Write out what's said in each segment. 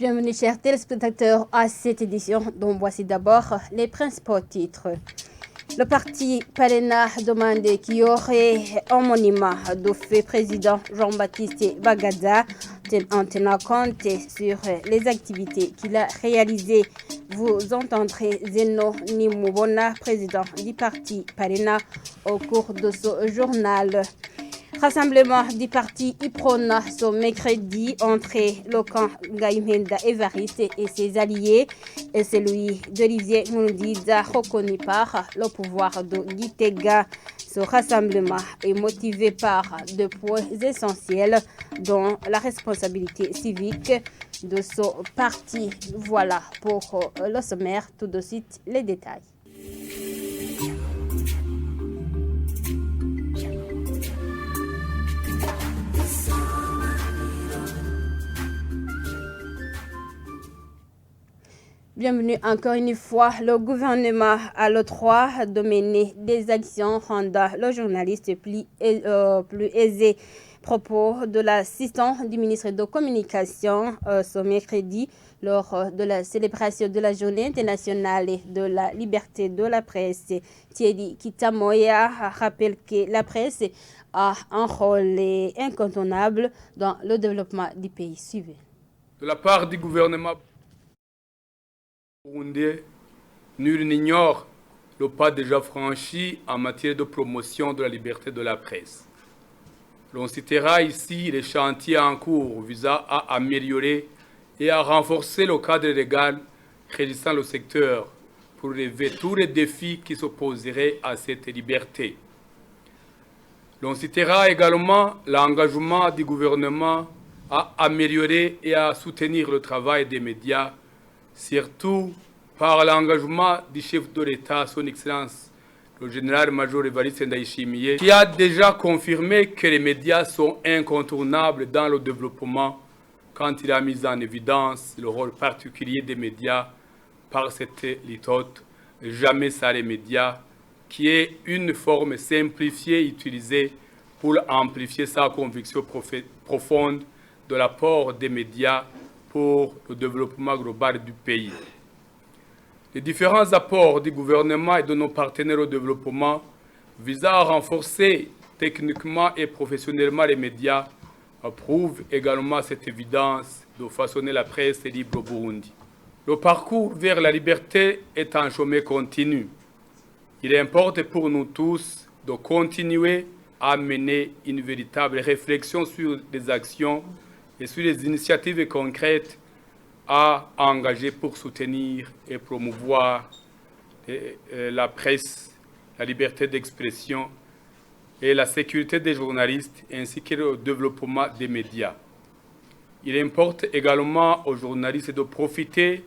Bienvenue chers téléspectateurs à cette édition dont voici d'abord les principaux titres. Le parti Parena demande qu'il y aurait un monument du fait président Jean-Baptiste Bagaza en tenant compte sur les activités qu'il a réalisées. Vous entendrez Zeno Nimubona, président du parti Parena, au cours de ce journal. Rassemblement du parti Iprona ce mercredi entre le camp Gaïmenda Evariste et ses alliés et celui d'Olivier Nkurunziza reconnu par le pouvoir de Gitega. Ce rassemblement est motivé par deux points essentiels dont la responsabilité civique de ce parti. Voilà pour le sommaire, tout de suite les détails. Bienvenue encore une fois. Le gouvernement a le droit de mener des actions rendant le journaliste plus aisé. Propos de l'assistant du ministre de Communication ce mercredi lors de la célébration de la Journée internationale de la liberté de la presse. Thierry Kitamoya rappelle que la presse a un rôle incontournable dans le développement du pays. Suivez. De la part du gouvernement burundais, nul n'ignore le pas déjà franchi en matière de promotion de la liberté de la presse. L'on citera ici les chantiers en cours visant à améliorer et à renforcer le cadre légal régissant le secteur pour relever tous les défis qui s'opposeraient à cette liberté. L'on citera également l'engagement du gouvernement à améliorer et à soutenir le travail des médias, surtout par l'engagement du chef de l'État, son Excellence, le général-major Evariste Ndayishimiye, qui a déjà confirmé que les médias sont incontournables dans le développement quand il a mis en évidence le rôle particulier des médias par cette litote « Jamais sans les médias », qui est une forme simplifiée utilisée pour amplifier sa conviction profonde de l'apport des médias pour le développement global du pays. Les différents apports du gouvernement et de nos partenaires au développement visant à renforcer techniquement et professionnellement les médias prouvent également cette évidence de façonner la presse libre au Burundi. Le parcours vers la liberté est un chemin continu. Il importe pour nous tous de continuer à mener une véritable réflexion sur les actions et sur les initiatives concrètes à engager pour soutenir et promouvoir la presse, la liberté d'expression et la sécurité des journalistes ainsi que le développement des médias. Il importe également aux journalistes de profiter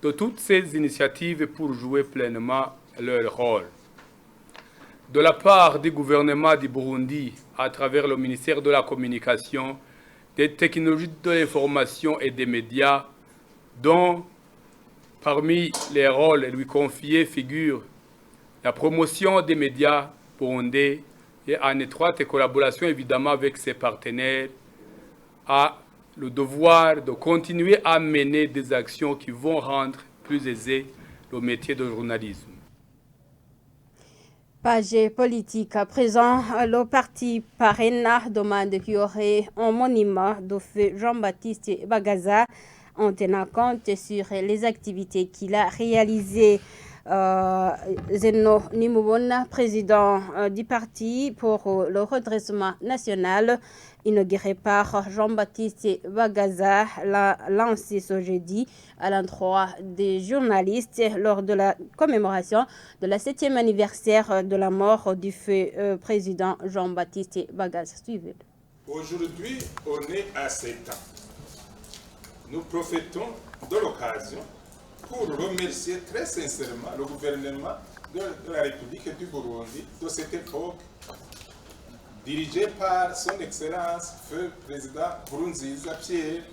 de toutes ces initiatives pour jouer pleinement leur rôle. De la part du gouvernement du Burundi, à travers le ministère de la Communication, des technologies de l'information et des médias, dont parmi les rôles lui confiés figure la promotion des médias burundais et en étroite collaboration évidemment avec ses partenaires, a le devoir de continuer à mener des actions qui vont rendre plus aisé le métier de journalisme. Page politique. À présent, le parti Parena demande qu'il y aurait un monument de feu Jean-Baptiste Bagaza en tenant compte sur les activités qu'il a réalisées. Zeno Nimubona, président du parti pour le redressement national, inauguré par Jean-Baptiste Bagaza, l'a lancé ce jeudi à l'endroit des journalistes lors de la commémoration de la 7e anniversaire de la mort du feu président Jean-Baptiste Bagaza. Suivez. Aujourd'hui, on est à 7 ans. Nous profitons de l'occasion pour remercier très sincèrement le gouvernement de la République du Burundi de cette époque, dirigé par son Excellence, Feu Président Nkurunziza Pierre,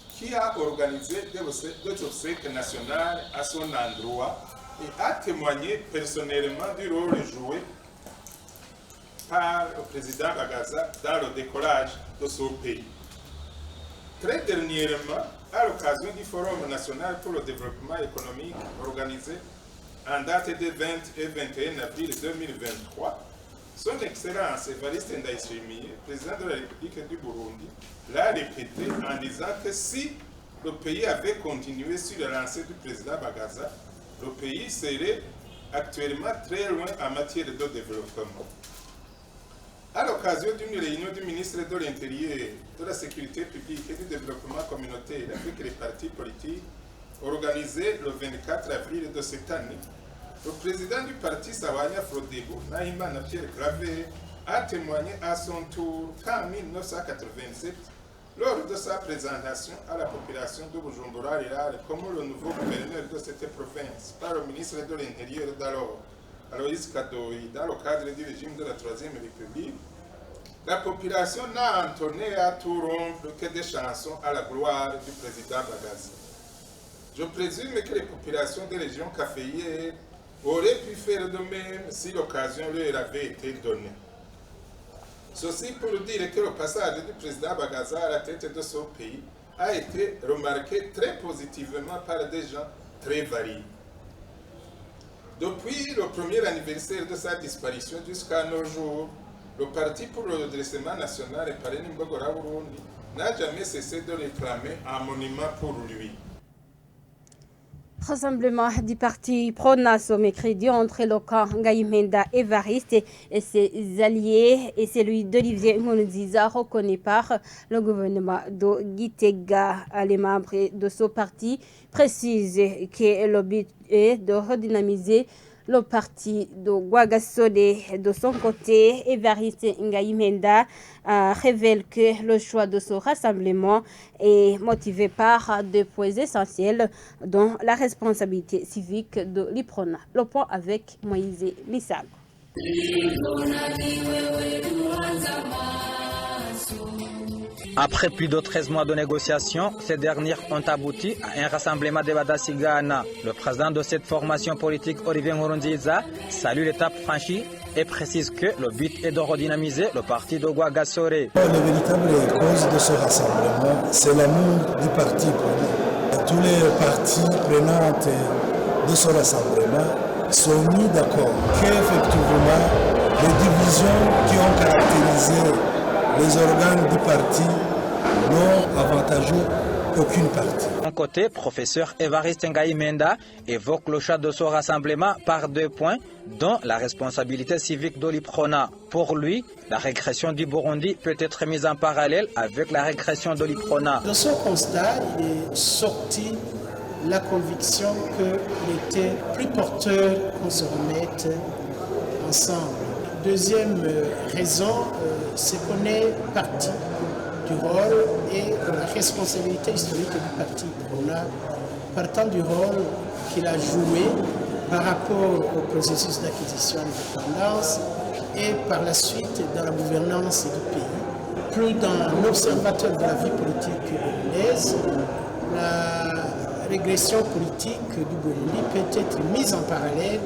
qui a organisé des obsèques nationales à son endroit et a témoigné personnellement du rôle joué par le président Bagaza dans le décollage de ce pays. très dernièrement, à l'occasion du Forum national pour le développement économique organisé en date de 20 et 21 avril 2023, son Excellence Evariste Ndayishimiye, président de la République du Burundi, l'a répété en disant que si le pays avait continué sur la lancée du président Bagaza, le pays serait actuellement très loin en matière de développement. À l'occasion d'une réunion du ministre de l'Intérieur, de la Sécurité publique et du Développement communautaire avec les partis politiques, organisée le 24 avril de cette année, le président du parti Sawanya Frodebu, Nahimana Pierre Claver, a témoigné à son tour qu'en 1987, lors de sa présentation à la population de Bujumbura-Rirare comme le nouveau gouverneur de cette province par le ministre de l'Intérieur d'alors, Aloïs Kadoyi, dans le cadre du régime de la Troisième République, la population n'a entonné à tout rompre que des chansons à la gloire du président Bagaza. Je présume que les populations des régions caféières auraient pu faire de même si l'occasion leur avait été donnée. Ceci pour dire que le passage du président Bagaza à la tête de son pays a été remarqué très positivement par des gens très variés. Depuis le premier anniversaire de sa disparition jusqu'à nos jours, le Parti pour le redressement national et Parrain Mbogora Burundi n'a jamais cessé de réclamer un monument pour lui. Rassemblement du parti PRONAS au mercredi entre le camp Ngaïmenda Evariste et ses alliés et celui d'Olivier Nkurunziza reconnu par le gouvernement de Gitega. Les membres de ce parti précisent que le but est de redynamiser le parti de Rwagasore. De son côté, Evariste Ngaïmenda révèle que le choix de ce rassemblement est motivé par deux points essentiels, dont la responsabilité civique de l'IPRONA. Le point avec Moïse Misago. Après plus de 13 mois de négociations, ces dernières ont abouti à un rassemblement de Badasigana. Le président de cette formation politique, Olivier Nkurunziza, salue l'étape franchie et précise que le but est de redynamiser le parti de Rwagasore. La véritable cause de ce rassemblement, c'est l'amour du parti prenant. Tous les partis prenantes de ce rassemblement sont mis d'accord qu'effectivement, les divisions qui ont caractérisé les organes du parti n'ont avantagé aucune partie. De son côté, professeur Evariste Ngaïmenda évoque le choix de ce rassemblement par deux points, dont la responsabilité civique de l'IPRONA. Pour lui, la régression du Burundi peut être mise en parallèle avec la régression de l'IPRONA. De ce constat, il est sorti la conviction qu'il était plus porteur qu'on se remette ensemble. Deuxième raison, c'est qu'on est parti du rôle et de la responsabilité historique du parti PRONA, partant du rôle qu'il a joué par rapport au processus d'acquisition d'indépendance et par la suite dans la gouvernance du pays. Plus d'un observateur de la vie politique burundaise, la régression politique du Burundi peut être mise en parallèle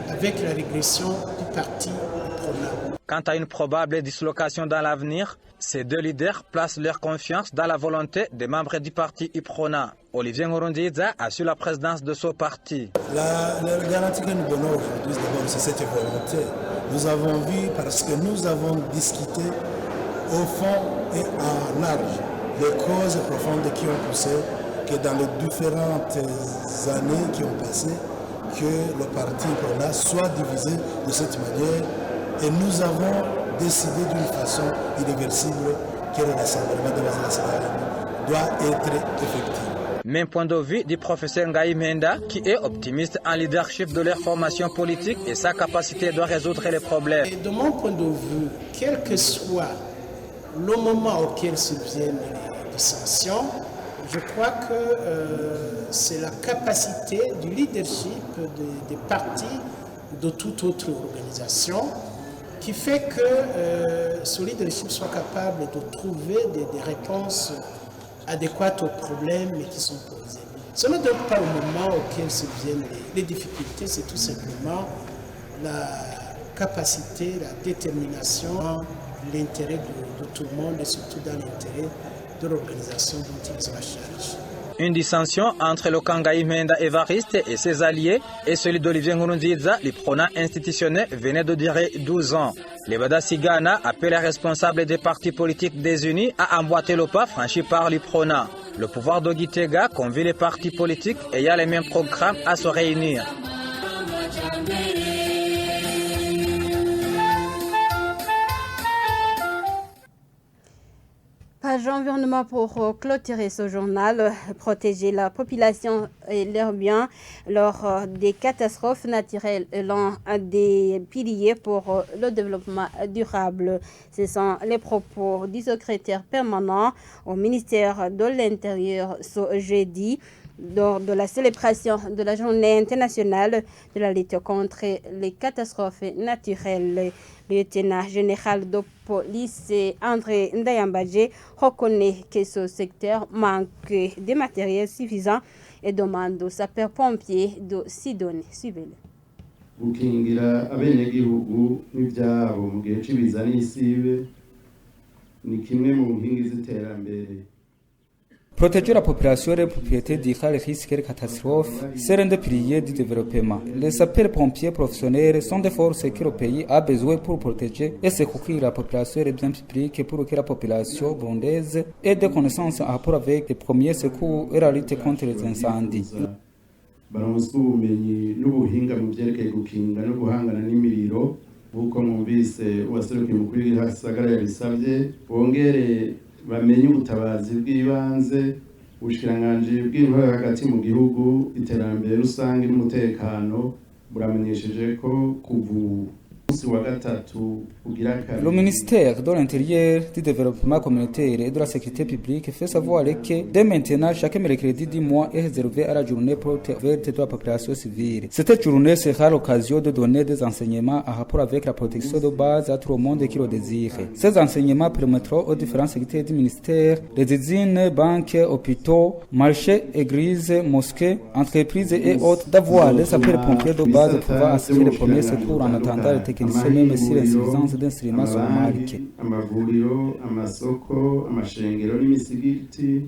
avec la régression du parti PRONA. Quant à une probable dislocation dans l'avenir, ces deux leaders placent leur confiance dans la volonté des membres du parti IPRONA. Olivier Nkurunziza assure la présidence de ce parti. La garantie que nous donnons aujourd'hui, c'est cette volonté. Nous avons vu, parce que nous avons discuté au fond et en large les causes profondes qui ont poussé que dans les différentes années qui ont passé, que le parti PRONA soit divisé de cette manière. Et nous avons décidé d'une façon irréversible que le rassemblement de Badasigana doit être effectif. Même point de vue du professeur Ngaïmenda, qui est optimiste en leadership de leur formation politique et sa capacité de résoudre les problèmes. Et de mon point de vue, quel que soit le moment auquel subviennent les dissensions, je crois que c'est la capacité du leadership des partis de toute autre organisation qui fait que ce leadership soit capable de trouver des réponses adéquates aux problèmes qui sont posés. Ce n'est donc pas au moment auquel subviennent les difficultés, c'est tout simplement la capacité, la détermination, l'intérêt de tout le monde et surtout dans l'intérêt de l'organisation dont ils ont la charge. Une dissension entre le Kangaï Menda Évariste et ses alliés et celui d'Olivier Nkurunziza, l'IPRONA institutionnel, venait de durer 12 ans. Les Badasigana appellent les responsables des partis politiques désunis à emboîter le pas franchi par l'IPRONA. Le pouvoir de Gitega convie les partis politiques ayant les mêmes programmes à se réunir. Page environnement pour clôturer ce journal, protéger la population et leurs biens lors des catastrophes naturelles est l'un des piliers pour le développement durable. Ce sont les propos du secrétaire permanent au ministère de l'Intérieur ce jeudi lors de la célébration de la journée internationale de la lutte contre les catastrophes naturelles. Le lieutenant général de police André Ndayambadje reconnaît que ce secteur manque de matériel suffisant et demande aux sapeurs-pompiers de s'y donner. Suivez-le. Gukingira abenegihugu n'ibyabo mu gihe cy'ibiza n'isibe ni kimwe mu nkingi z'iterambere. Protéger la population et les propriétés d'IKA les risques et les catastrophes, c'est l'un des piliers du développement. Les sapeurs-pompiers professionnels sont des forces que le pays a besoin pour protéger et secourir la population et les biens publics pour que la population burundaise ait des connaissances en rapport avec les premiers secours et la lutte contre les incendies. Baronswe ubumenyi n'ubuhinga mu byerekeye gukinga no guhangana n'imiriro nk'uko mwumvise uwaserukiye umukuru w'igisagara yabisabye bongere bamenye ubutabazi bw'ibanze ubushikiranganji bw'intwaro hagati mu gihugu iterambere rusange n'umutekano buramenyesheje ko kuva Le ministère de l'Intérieur, du Développement communautaire et de la Sécurité publique fait savoir que dès maintenant, chaque mercredi du mois est réservé à la journée porte ouverte de la population civile. Cette journée sera l'occasion de donner des enseignements en rapport avec la protection de base à tout le monde qui le désire. Ces enseignements permettront aux différentes secrétaires du ministère, les usines, banques, hôpitaux, marchés, églises, mosquées, entreprises et autres d'avoir les sapeurs-pompiers de base pour pouvoir assurer les premiers secours en attendant les techniciens même si l'insuffisance d'instruments sont marquées. Amavuriro, amasoko, amashengero n'imisigiti,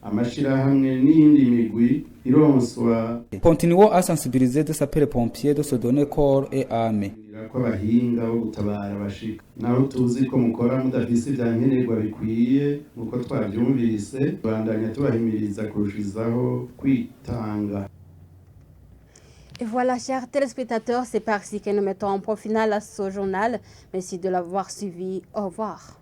amashirahamwe n'iyindi migwi ironswa. Continuons à sensibiliser les sapeurs-pompiers de se donner corps et âme. Kw'abahinga bo gutabara bashika naho tuzi ko mukora mudafise ibyankenerwa bikwiye uko twabyumvise bandanya tubahimiriza kurushizaho kwitanga. Et voilà, chers téléspectateurs, c'est par ici que nous mettons un point final à ce journal. Merci de l'avoir suivi. Au revoir.